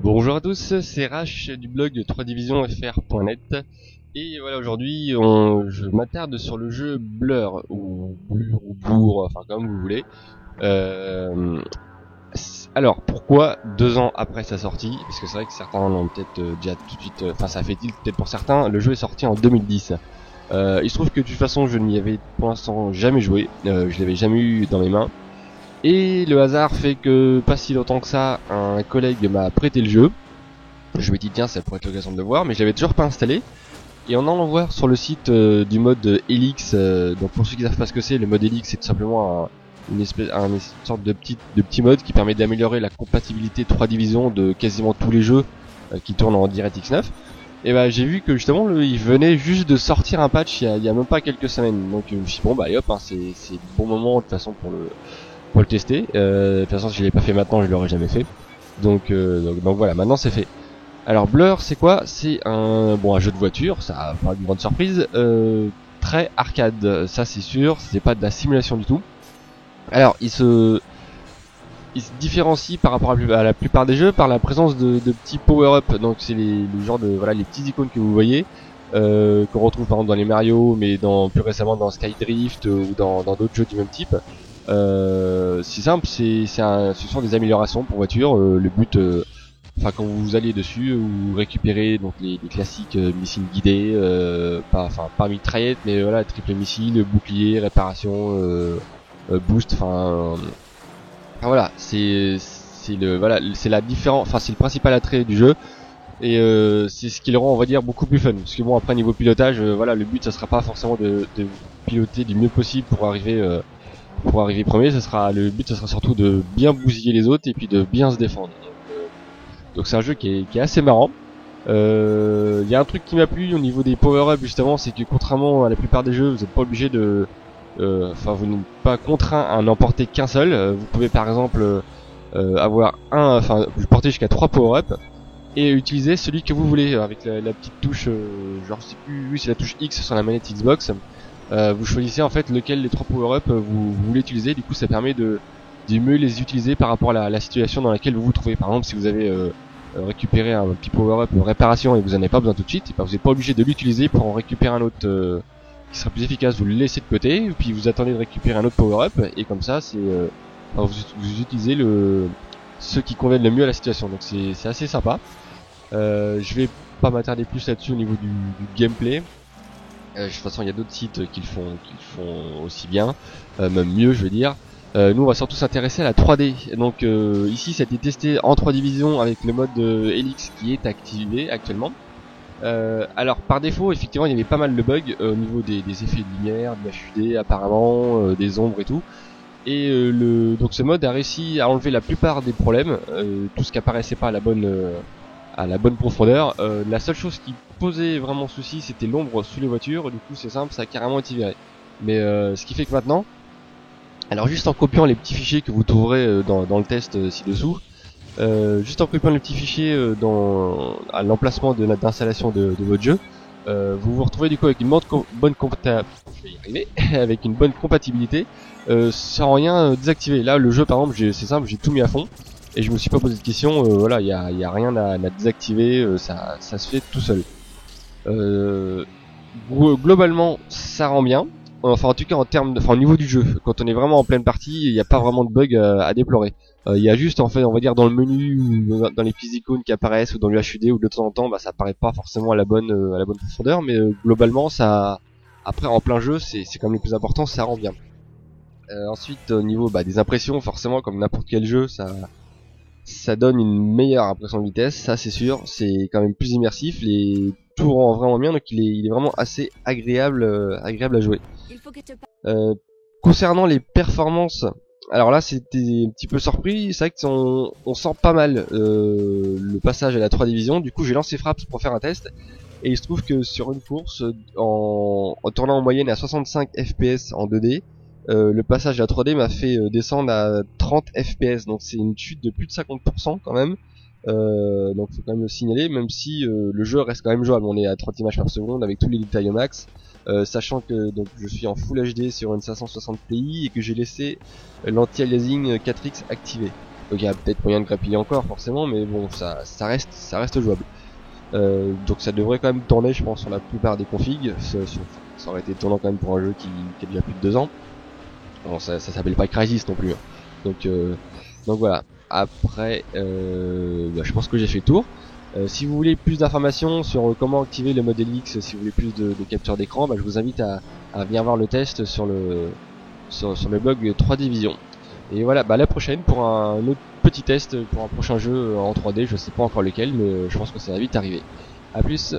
Bonjour à tous, c'est Rash du blog 3divisionsfr.net et voilà aujourd'hui je m'attarde sur le jeu Blur ou Blur ou Blur, enfin comme vous voulez. Euh, alors pourquoi 2 ans après sa sortie? Parce que c'est vrai que certains l'ont peut-être déjà tout de suite, enfin ça fait tilt peut-être pour certains. Le jeu est sorti en 2010. Il se trouve que de toute façon je n'y avais pour l'instant jamais joué, je l'avais jamais eu dans mes mains. Et le hasard fait que pas si longtemps que ça, un collègue m'a prêté le jeu. Je me dis tiens ça pourrait être l'occasion de le voir, mais je l'avais toujours pas installé. Et en allant voir sur le site du mode Helix, donc pour ceux qui savent pas ce que c'est, le mode Helix c'est tout simplement une sorte de petit mode qui permet d'améliorer la compatibilité 3 divisions de quasiment tous les jeux qui tournent en DirectX 9. Et bah j'ai vu que justement il venait juste de sortir un patch il y a même pas quelques semaines. Donc je me suis dit bon bah hop hein, c'est le bon moment de toute façon pour le tester. De toute façon si je l'ai pas fait maintenant je l'aurais jamais fait. Donc voilà, maintenant c'est fait. Alors Blur c'est quoi? C'est un jeu de voiture, ça a pas de grande surprise, très arcade, ça c'est sûr, c'est pas de la simulation du tout. Alors il se différencie par rapport à la plupart des jeux par la présence de petits power-up, donc c'est les genres de voilà les petits icônes que vous voyez, qu'on retrouve par exemple dans les Mario, mais plus récemment dans Skydrift ou dans d'autres jeux du même type. C'est simple, ce sont des améliorations pour voiture. Le but enfin quand vous allez dessus vous récupérez donc les classiques missiles guidés, pas mitraillette mais voilà triple missile, bouclier, réparation, boost, voilà c'est la différence, enfin c'est le principal attrait du jeu et c'est ce qui le rend on va dire beaucoup plus fun parce que bon après niveau pilotage voilà le but ça sera pas forcément de piloter du mieux possible pour arriver premier, le but ça sera surtout de bien bousiller les autres et puis de bien se défendre. Donc c'est un jeu qui est assez marrant. Y a un truc qui m'a plu au niveau des power-up justement, c'est que contrairement à la plupart des jeux, vous n'êtes pas obligé vous n'êtes pas contraint à n'emporter qu'un seul. Vous pouvez par exemple avoir vous porter jusqu'à 3 power-up et utiliser celui que vous voulez avec la petite touche, genre je sais plus, oui c'est la touche X sur la manette Xbox. Vous choisissez en fait lequel des 3 power-up vous voulez utiliser. Du coup ça permet de mieux les utiliser par rapport à la situation dans laquelle vous vous trouvez. Par exemple si vous avez récupéré un petit power-up réparation et vous en avez pas besoin tout de suite, vous n'êtes pas obligé de l'utiliser pour en récupérer un autre qui sera plus efficace. Vous le laissez de côté et puis vous attendez de récupérer un autre power-up et comme ça vous utilisez ce qui convient le mieux à la situation. Donc c'est assez sympa. Je vais pas m'attarder plus là-dessus au niveau du gameplay. De toute façon il y a d'autres sites qui le font aussi bien, même mieux je veux dire. Nous on va surtout s'intéresser à la 3D. Donc ici ça a été testé en 3 divisions avec le mode Helix qui est activé actuellement. Alors par défaut effectivement il y avait pas mal de bugs au niveau des effets de lumière, de HUD apparemment, des ombres et tout. Et donc ce mode a réussi à enlever la plupart des problèmes, tout ce qui apparaissait pas à la bonne profondeur. La seule chose qui posait vraiment souci c'était l'ombre sous les voitures. Du coup c'est simple, ça a carrément été viré. Mais ce qui fait que maintenant, alors juste en copiant les petits fichiers que vous trouverez dans le test ci-dessous, juste en copiant les petits fichiers à l'emplacement d'installation de votre jeu, vous vous retrouvez du coup avec une avec une bonne compatibilité, sans rien désactiver. Là le jeu par exemple c'est simple, j'ai tout mis à fond et je me suis pas posé de questions, voilà, y a rien à désactiver, ça se fait tout seul. Globalement ça rend bien. Enfin en tout cas au niveau du jeu, quand on est vraiment en pleine partie, il n'y a pas vraiment de bug à déplorer. Il y a juste en fait on va dire dans le menu ou dans les petites icônes qui apparaissent ou dans le HUD ou de temps en temps ça apparaît pas forcément à la bonne profondeur, mais globalement ça après en plein jeu c'est quand même le plus important, ça rend bien. Ensuite au niveau des impressions, forcément comme n'importe quel jeu ça donne une meilleure impression de vitesse, ça c'est sûr, c'est quand même plus immersif, tout rend vraiment bien, donc il est vraiment assez agréable à jouer. Concernant les performances, alors là c'était un petit peu surpris, c'est vrai qu'on sent pas mal le passage à la 3 divisions. Du coup j'ai lancé Fraps pour faire un test et il se trouve que sur une course en tournant en moyenne à 65 fps en 2D, le passage à la 3D m'a fait descendre à 30 fps, donc c'est une chute de plus de 50% quand même. Donc faut quand même le signaler, même si le jeu reste quand même jouable. On est à 30 images par seconde avec tous les détails au max, sachant que donc je suis en Full HD sur une 560 Ti et que j'ai laissé l'anti-aliasing 4X activé. Donc il y a peut-être moyen de grappiller encore forcément, mais bon, ça reste jouable. Donc ça devrait quand même tourner, je pense, sur la plupart des configs. Ça aurait été tournant quand même pour un jeu qui a déjà plus de 2 ans. Bon, ça s'appelle pas Crysis non plus, hein. Donc voilà. Après, je pense que j'ai fait le tour. Si vous voulez plus d'informations sur comment activer le mode Helix, si vous voulez plus de capture d'écran, je vous invite à venir voir le test sur le blog 3 Divisions. Et voilà, la prochaine pour un autre petit test, pour un prochain jeu en 3D, je sais pas encore lequel, mais je pense que ça va vite arriver. A plus.